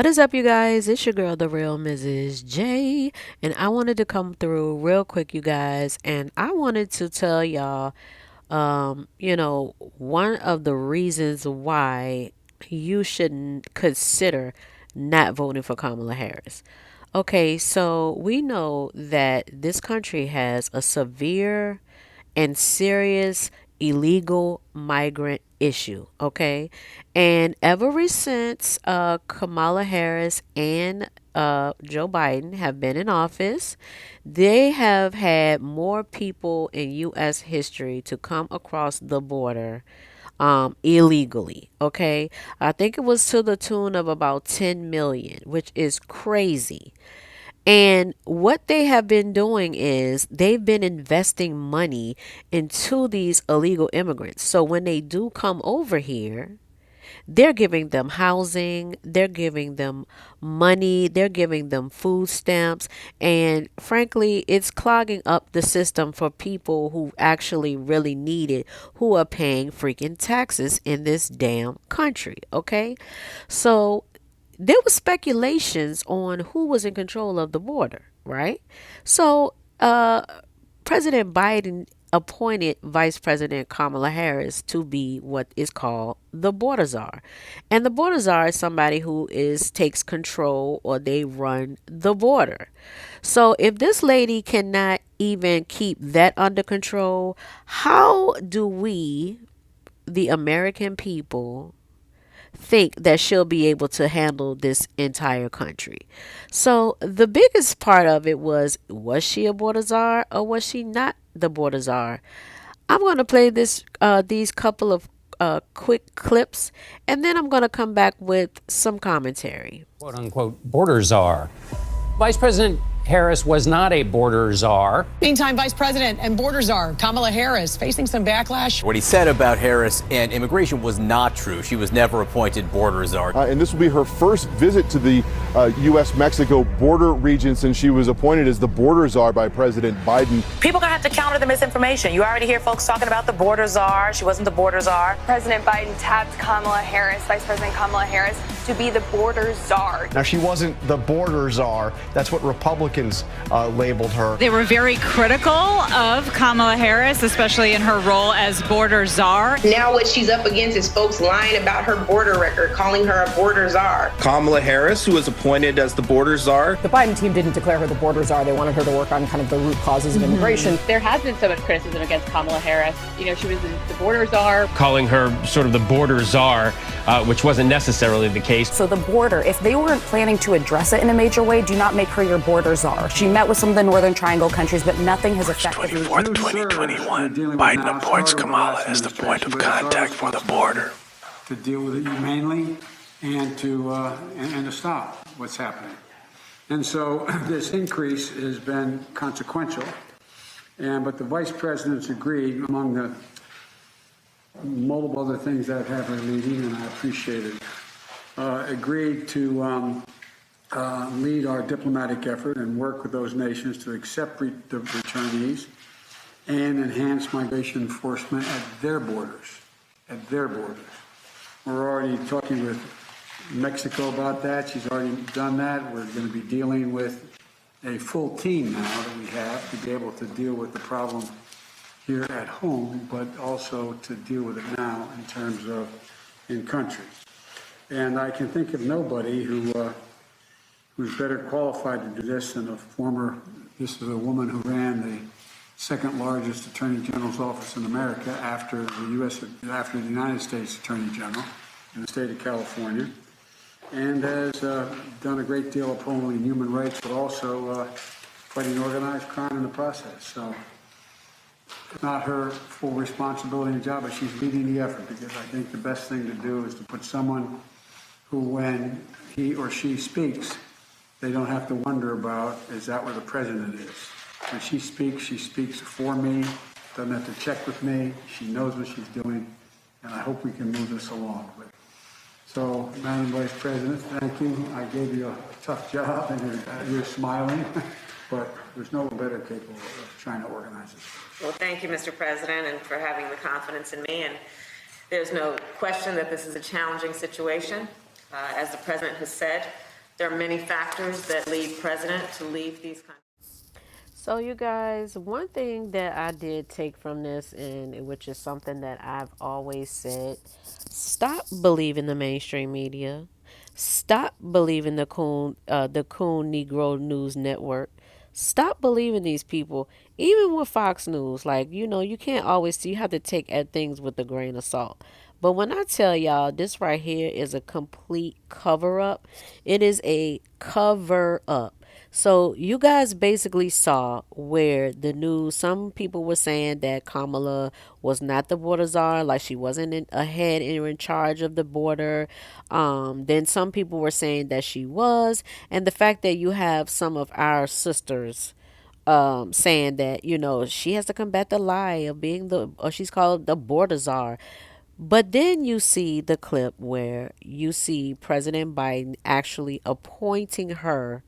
What is up, you guys? It's your girl, the real Mrs. J, and I wanted to come through real quick, you guys, and I wanted to tell y'all, one of the reasons why you shouldn't consider not voting for Kamala Harris. Okay, so we know that this country has a severe and serious illegal migrant issue, okay? And ever since Kamala Harris and Joe Biden have been in office, they have had more people in U.S. history to come across the border illegally, okay? I think it was to the tune of about 10 million, which is crazy. And what they have been doing is they've been investing money into these illegal immigrants. So when they do come over here, they're giving them housing, they're giving them money, they're giving them food stamps, and frankly, it's clogging up the system for people who actually really need it, who are paying freaking taxes in this damn country, okay? So there was speculations on who was in control of the border, right? So President Biden appointed Vice President Kamala Harris to be what is called the border czar. And the border czar is somebody who takes control, or they run the border. So if this lady cannot even keep that under control, how do we, the American people, think that she'll be able to handle this entire country? So the biggest part of it was she a border czar or was she not the border czar? I'm going to play these couple of quick clips, and then I'm going to come back with some commentary. Quote unquote border czar. Vice President Harris was not a border czar. Meantime, Vice President and border czar Kamala Harris facing some backlash. What he said about Harris and immigration was not true. She was never appointed border czar. And this will be her first visit to the U.S.-Mexico border region since she was appointed as the border czar by President Biden. People are going to have to counter the misinformation. You already hear folks talking about the border czar. She wasn't the border czar. President Biden tapped Kamala Harris, Vice President Kamala Harris, to be the border czar. Now, she wasn't the border czar. That's what Republicans labeled her. They were very critical of Kamala Harris, especially in her role as border czar. Now what she's up against is folks lying about her border record, calling her a border czar. Kamala Harris, who was appointed as the border czar. The Biden team didn't declare her the border czar. They wanted her to work on kind of the root causes of immigration. There has been so much criticism against Kamala Harris. You know, she was the border czar. Calling her sort of the border czar, which wasn't necessarily the case. So the border, if they weren't planning to address it in a major way, do not make her your border czar. She met with some of the Northern Triangle countries, but nothing has affected March 24th, 2021, Biden appoints Kamala as the point of contact for the border. To deal with it humanely and to stop what's happening. And so this increase has been consequential, but the vice presidents agreed, among the multiple other things that have happened at the meeting, and I appreciate it, agreed to lead our diplomatic effort and work with those nations to accept the returnees and enhance migration enforcement at their borders. We're already talking with Mexico about that. She's already done that. We're going to be dealing with a full team now that we have to be able to deal with the problem here at home, but also to deal with it now in terms of in country. And I can think of nobody who's better qualified to do this than this is a woman who ran the second largest Attorney General's office in America after the United States Attorney General in the state of California, and has done a great deal of promoting human rights, but also fighting organized crime in the process. So it's not her full responsibility and job, but she's leading the effort, because I think the best thing to do is to put someone who, when he or she speaks, they don't have to wonder about, is that where the president is? When she speaks for me, doesn't have to check with me, she knows what she's doing, and I hope we can move this along. So, Madam Vice President, thank you. I gave you a tough job, and you're smiling, but there's no one better capable of trying to organize this. Well, thank you, Mr. President, and for having the confidence in me. And there's no question that this is a challenging situation. As the President has said, There are many factors that lead president to leave these countries. So, you guys, one thing that I did take from this, and which is something that I've always said, stop believing the mainstream media. Stop believing the coon Negro News Network. Stop believing these people. Even with Fox News, like, you can't always see. You have to take things with a grain of salt. But when I tell y'all, this right here is a complete cover up. It is a cover up. So you guys basically saw where the news, some people were saying that Kamala was not the border czar, like she wasn't ahead or in charge of the border. Then some people were saying that she was. And the fact that you have some of our sisters saying that, she has to combat the lie of being or she's called the border czar. But then you see the clip where you see President Biden actually appointing her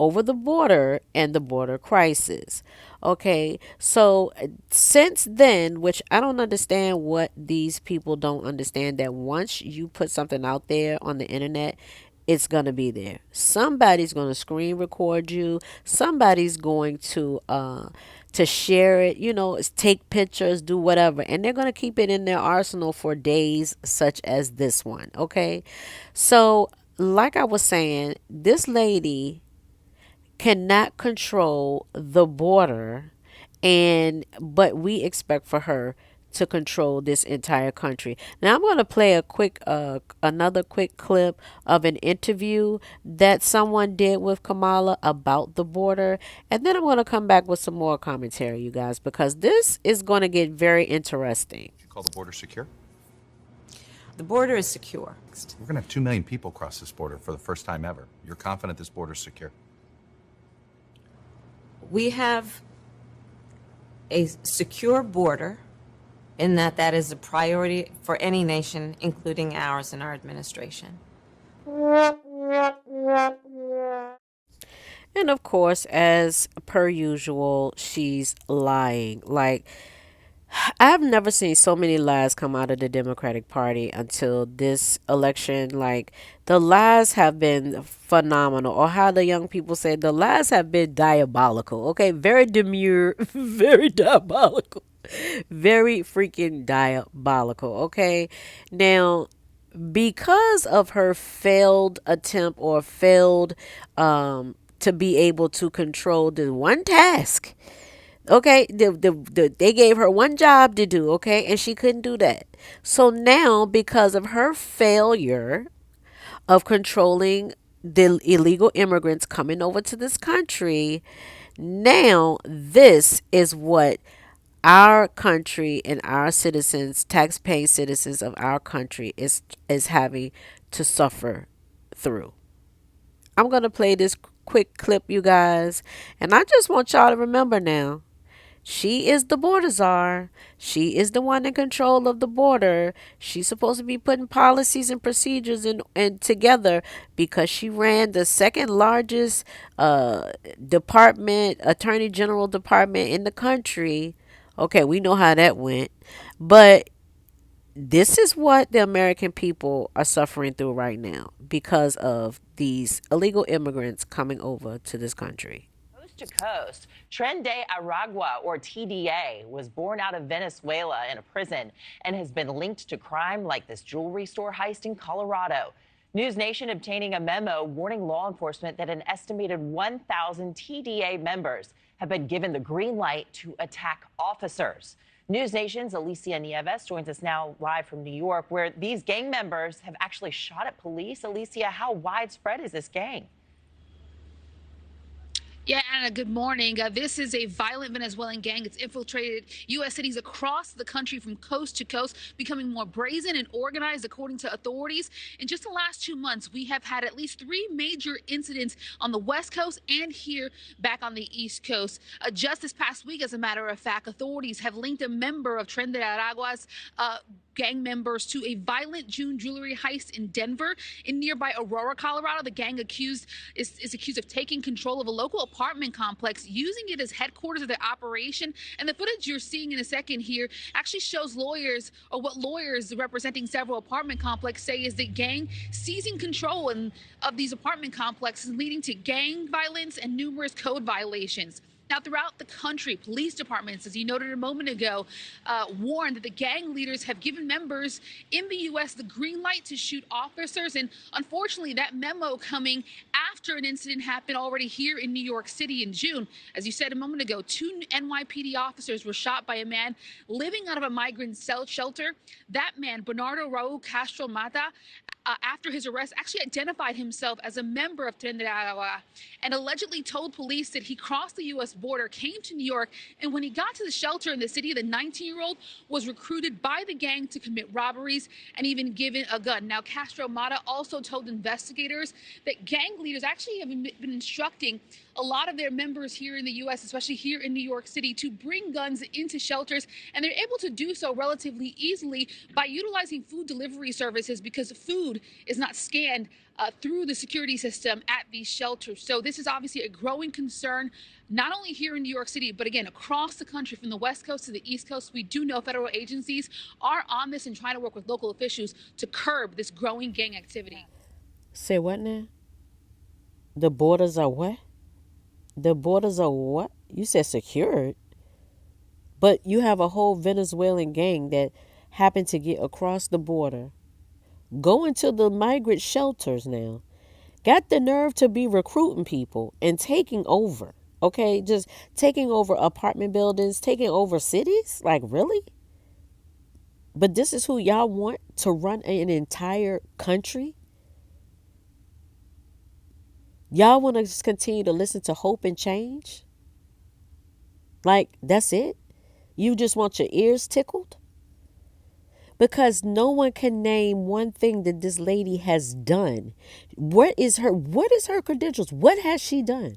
over the border and the border crisis. Okay, so since then, which I don't understand what these people don't understand, that once you put something out there on the internet, it's going to be there. Somebody's going to screen record you. Somebody's going to share it, take pictures, do whatever. And they're going to keep it in their arsenal for days such as this one. Okay. So, like I was saying, this lady cannot control the border, but we expect for her to control this entire country. Now I'm going to play another quick clip of an interview that someone did with Kamala about the border, and then I'm going to come back with some more commentary, you guys, because this is going to get very interesting. You call the border secure? The border is secure. We're going to have 2 million people cross this border for the first time ever. You're confident this border is secure? We have a secure border in that is a priority for any nation, including ours and our administration. And of course, as per usual, she's lying. Like, I've never seen so many lies come out of the Democratic Party until this election. Like, the lies have been phenomenal, or how the young people say, the lies have been diabolical. Okay, very demure, very diabolical, very freaking diabolical. Okay, now, because of her failed attempt or failed to be able to control the one task. Okay, they gave her one job to do, okay, and she couldn't do that. So now, because of her failure of controlling the illegal immigrants coming over to this country, now this is what our country and our citizens, tax-paying citizens of our country, is having to suffer through. I'm going to play this quick clip, you guys, and I just want y'all to remember now. She is the border czar. She is the one in control of the border. She's supposed to be putting policies and procedures and together because she ran the second largest attorney general department in the country. Okay, we know how that went. But this is what the American people are suffering through right now because of these illegal immigrants coming over to this country. Coast to coast, Tren de Aragua, or TDA, was born out of Venezuela in a prison and has been linked to crime like this jewelry store heist in Colorado. News Nation obtaining a memo warning law enforcement that an estimated 1,000 TDA members have been given the green light to attack officers. News Nation's Alicia Nieves joins us now live from New York, where these gang members have actually shot at police. Alicia, how widespread is this gang? Yeah, Anna, good morning. This is a violent Venezuelan gang. It's infiltrated U.S. cities across the country from coast to coast, becoming more brazen and organized, according to authorities. In just the last 2 months, we have had at least 3 major incidents on the West Coast and here back on the East Coast. Just this past week, as a matter of fact, authorities have linked a member of Tren de Aragua's gang members to a violent June jewelry heist in Denver. In nearby Aurora, Colorado, the gang is accused of taking control of a local apartment complex, using it as headquarters of their operation. And the footage you're seeing in a second here actually shows lawyers, or what lawyers representing several apartment complexes say is the gang seizing control of these apartment complexes, leading to gang violence and numerous code violations. Now, throughout the country, police departments, as you noted a moment ago, warned that the gang leaders have given members in the U.S. the green light to shoot officers. And unfortunately, that memo coming after an incident happened already here in New York City in June. As you said a moment ago, 2 NYPD officers were shot by a man living out of a migrant shelter. That man, Bernardo Raul Castro Mata, after his arrest, actually identified himself as a member of Tren de Aragua and allegedly told police that he crossed the U.S. border, came to New York, and when he got to the shelter in the city, the 19-year-old was recruited by the gang to commit robberies and even given a gun. Now, Castro Mata also told investigators that gang leaders actually have been instructing a lot of their members here in the U.S., especially here in New York City, to bring guns into shelters, and they're able to do so relatively easily by utilizing food delivery services, because food is not scanned through the security system at these shelters. So this is obviously a growing concern, not only here in New York City, but again, across the country, from the West Coast to the East Coast. We do know federal agencies are on this and trying to work with local officials to curb this growing gang activity. Say what now? The borders are what? The borders are what? You said secured. But you have a whole Venezuelan gang that happened to get across the border, go into the migrant shelters now, got the nerve to be recruiting people and taking over. Okay, just taking over apartment buildings, taking over cities. Like, really? But this is who y'all want to run an entire country? Y'all want to just continue to listen to hope and change? Like, that's it? You just want your ears tickled? Because no one can name one thing that this lady has done. What is her credentials? What has she done?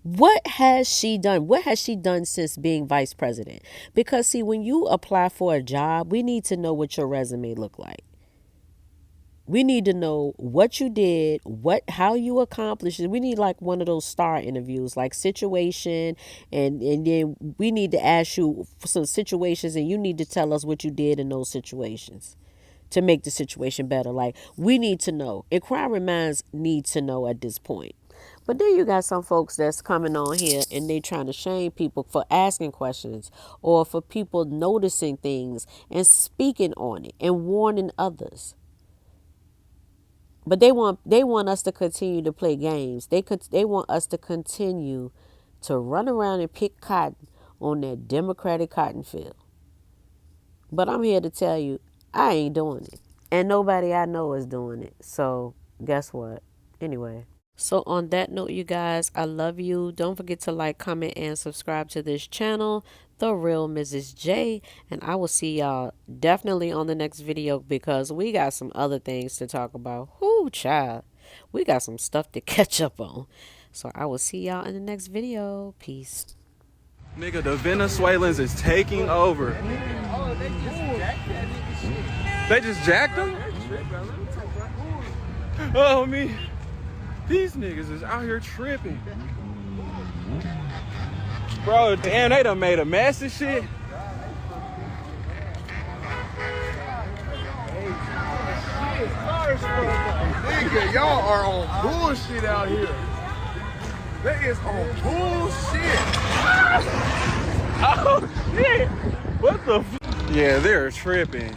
What has she done? What has she done since being vice president? Because, see, when you apply for a job, we need to know what your resume look like. We need to know what you did, how you accomplished it. We need like one of those star interviews, like situation, and then we need to ask you for some situations, and you need to tell us what you did in those situations to make the situation better. Like, we need to know. Inquiring minds need to know at this point. But then you got some folks that's coming on here and they trying to shame people for asking questions, or for people noticing things and speaking on it and warning others. But they want us to continue to play games. They want us to continue to run around and pick cotton on that Democratic cotton field. But I'm here to tell you, I ain't doing it. And nobody I know is doing it. So guess what? Anyway. So on that note, you guys, I love you. Don't forget to like, comment, and subscribe to this channel, The Real Mrs. J. And I will see y'all definitely on the next video, because we got some other things to talk about. Whoo, child. We got some stuff to catch up on. So I will see y'all in the next video. Peace. Nigga, the Venezuelans is taking over. They just jacked them? Oh, me. These niggas is out here tripping. Bro, damn, they done made a mess of shit. Nigga, y'all are on bullshit out here. That is on bullshit. Oh, shit. What the f? Yeah, they're tripping.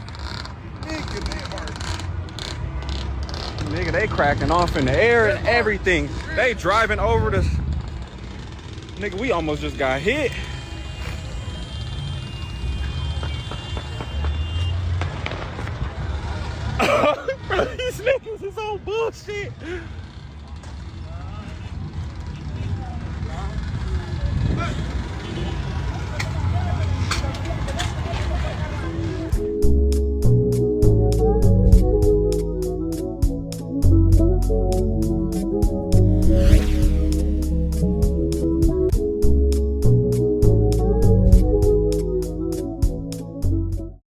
Nigga, they cracking off in the air and everything. They driving over the... Nigga, we almost just got hit. Bro, these niggas is on bullshit.